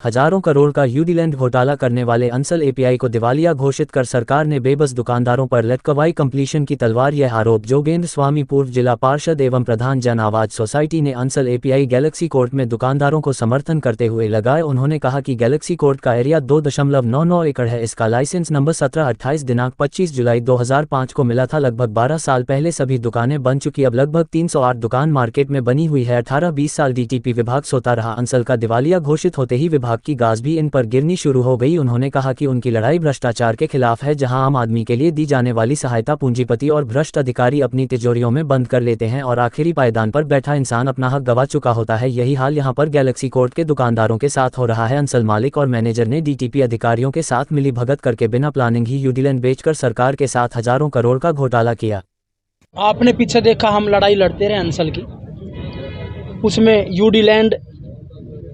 हजारों करोड़ का यूडीलैंड घोटाला करने वाले अंसल एपीआई को दिवालिया घोषित कर सरकार ने बेबस दुकानदारों पर लटकवाई कंप्लीशन की तलवार। यह आरोप जोगेंद्र स्वामी, पूर्व जिला पार्षद एवं प्रधान जन आवाज सोसाइटी ने अंसल एपीआई गैलेक्सी कोर्ट में दुकानदारों को समर्थन करते हुए लगाए। उन्होंने कहा कि गैलेक्सी कोर्ट का एरिया 2.99 एकड़ है। इसका लाइसेंस नंबर 1728 दिनांक 25 जुलाई 2005 को मिला था। लगभग 12 साल पहले सभी दुकानें बन चुकी, अब लगभग 308 दुकान मार्केट में बनी हुई है। 18-20 साल डीटीपी विभाग सोता रहा। अंसल का दिवालिया घोषित होते ही विभाग की गाज भी इन पर गिरनी शुरू हो गई। उन्होंने कहा कि उनकी लड़ाई भ्रष्टाचार के खिलाफ है, जहां आम आदमी के लिए दी जाने वाली सहायता पूंजीपति और भ्रष्ट अधिकारी अपनी तिजोरियों में बंद कर लेते हैं और आखिरी पायदान पर बैठा इंसान अपना हक गवा चुका होता है। यही हाल यहां पर गैलेक्सी कोर्ट के दुकानदारों के साथ हो रहा है। अंसल मालिक और मैनेजर ने डीटीपी अधिकारियों के साथ मिली भगत करके बिना प्लानिंग ही यूडीलैंड बेचकर सरकार के साथ हजारों करोड़ का घोटाला किया। आपने पीछे देखा, हम लड़ाई लड़ते रहे अंसल की, उसमें यूडीलैंड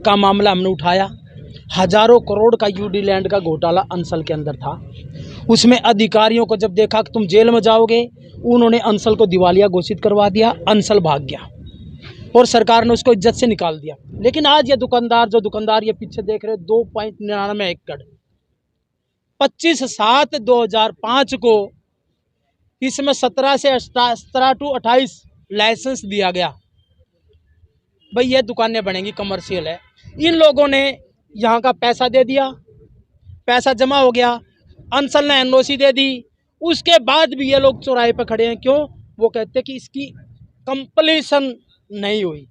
का मामला हमने उठाया। हजारों करोड़ का यूडीलैंड का घोटाला अंसल के अंदर था। उसमें अधिकारियों को जब देखा कि तुम जेल में जाओगे, उन्होंने अंसल को दिवालिया घोषित करवा दिया। अंसल भाग गया और सरकार ने उसको इज्जत से निकाल दिया। लेकिन आज ये दुकानदार ये पीछे देख रहे 2.99 एकड़ 25/7/2005 को इसमें 17 से 17 to 28 लाइसेंस दिया गया। भाई ये दुकानें बनेंगी, कमर्शियल है। इन लोगों ने यहाँ का पैसा दे दिया, पैसा जमा हो गया, अंसल ने एनओसी दे दी। उसके बाद भी ये लोग चौराहे पर खड़े हैं। क्यों? वो कहते हैं कि इसकी कंप्लीशन नहीं हुई।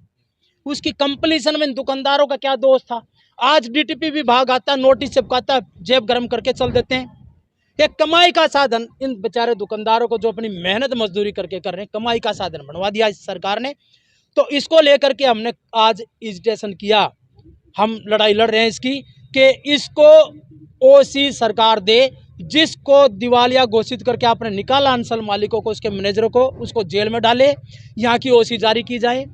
उसकी कंप्लीशन में इन दुकानदारों का क्या दोष था? आज डीटीपी विभाग आता, नोटिस चिपकाता, जेब गर्म करके चल देते हैं। एक कमाई का साधन इन बेचारे दुकानदारों को, जो अपनी मेहनत मजदूरी करके कर रहे हैं, कमाई का साधन बनवा दिया इस सरकार ने। तो इसको लेकर के हमने आज एजिटेशन किया। हम लड़ाई लड़ रहे हैं इसकी कि इसको ओसी सरकार दे, जिसको दिवालिया घोषित करके आपने निकाला अंसल मालिकों को, उसके मैनेजरों को, उसको जेल में डाले। यहाँ की ओसी जारी की जाए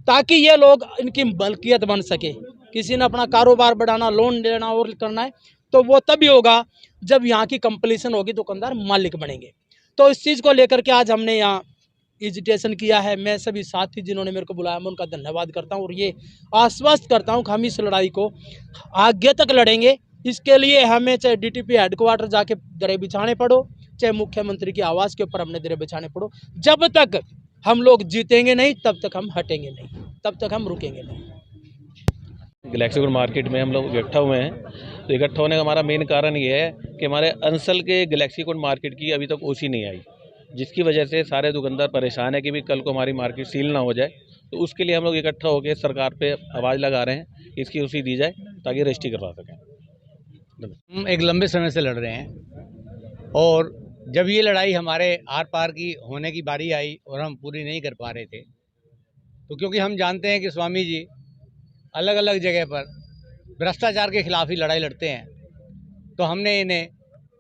ताकि ये लोग इनकी मलकियत बन सके। किसी ने अपना कारोबार बढ़ाना, लोन लेना और करना है तो वो तभी होगा जब यहाँ की कंप्लीशन होगी, दुकानदार मालिक बनेंगे। तो इस चीज़ को लेकर के आज हमने यहाँ एजिटेशन किया है। मैं सभी साथी जिन्होंने मेरे को बुलाया, मैं उनका धन्यवाद करता हूँ और ये आश्वस्त करता हूँ कि हम इस लड़ाई को आगे तक लड़ेंगे। इसके लिए हमें चाहे डीटीपी हेडक्वार्टर जाके दरे बिछाने पड़ो, चाहे मुख्यमंत्री की आवास के ऊपर हमने दरे बिछाने पड़ो, जब तक हम लोग जीतेंगे नहीं तब तक हम हटेंगे नहीं, तब तक हम रुकेंगे नहीं। गैलेक्सी कोर्ट मार्केट में हम लोग इकट्ठा हुए हैं। तो इकट्ठा होने का हमारा मेन कारण ये है कि हमारे अंसल के गैलेक्सी कोर्ट मार्केट की अभी तक ओसी नहीं आई, जिसकी वजह से सारे दुकानदार परेशान है कि भी कल को हमारी मार्केट सील ना हो जाए। तो उसके लिए हम लोग इकट्ठा होकर सरकार पे आवाज़ लगा रहे हैं कि इसकी ओसी दी जाए ताकि रजिस्ट्री करवा सकें। हम एक लंबे समय से लड़ रहे हैं और जब ये लड़ाई हमारे आर पार की होने की बारी आई और हम पूरी नहीं कर पा रहे थे, तो क्योंकि हम जानते हैं कि स्वामी जी अलग अलग जगह पर भ्रष्टाचार के खिलाफ ही लड़ाई लड़ते हैं, तो हमने इन्हें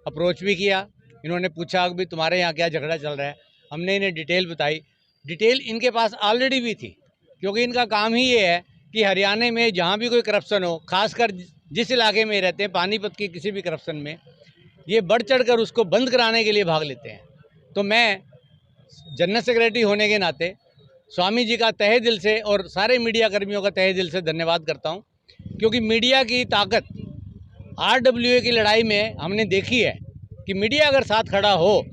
अप्रोच भी किया। इन्होंने पूछा कि भाई तुम्हारे यहाँ क्या झगड़ा चल रहा है। हमने इन्हें डिटेल बताई। डिटेल इनके पास ऑलरेडी भी थी, क्योंकि इनका काम ही ये है कि हरियाणा में जहाँ भी कोई करप्शन हो, खासकर जिस इलाके में रहते हैं, पानीपत की किसी भी करप्शन में, ये बढ़ चढ़कर उसको बंद कराने के लिए भाग लेते हैं। तो मैं जनरल सेक्रेटरी होने के नाते स्वामी जी का तहे दिल से और सारे मीडिया कर्मियों का तहे दिल से धन्यवाद करता हूँ, क्योंकि मीडिया की ताकत RWA की लड़ाई में हमने देखी है कि मीडिया अगर साथ खड़ा हो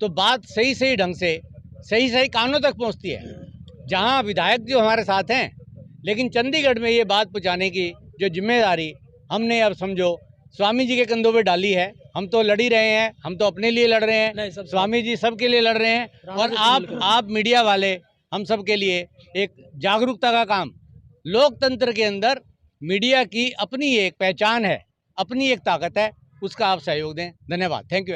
तो बात सही सही ढंग से सही कानों तक पहुंचती है। जहां विधायक जो हमारे साथ हैं, लेकिन चंडीगढ़ में ये बात पहुंचाने की जो जिम्मेदारी हमने अब समझो स्वामी जी के कंधों पे डाली है। हम तो लड़ ही रहे हैं, हम तो अपने लिए लड़ रहे हैं, स्वामी जी सबके लिए लड़ रहे हैं। और आप मीडिया वाले हम सब के लिए एक जागरूकता का काम, लोकतंत्र के अंदर मीडिया की अपनी एक पहचान है, अपनी एक ताकत है, उसका आप सहयोग दें। धन्यवाद। Thank you.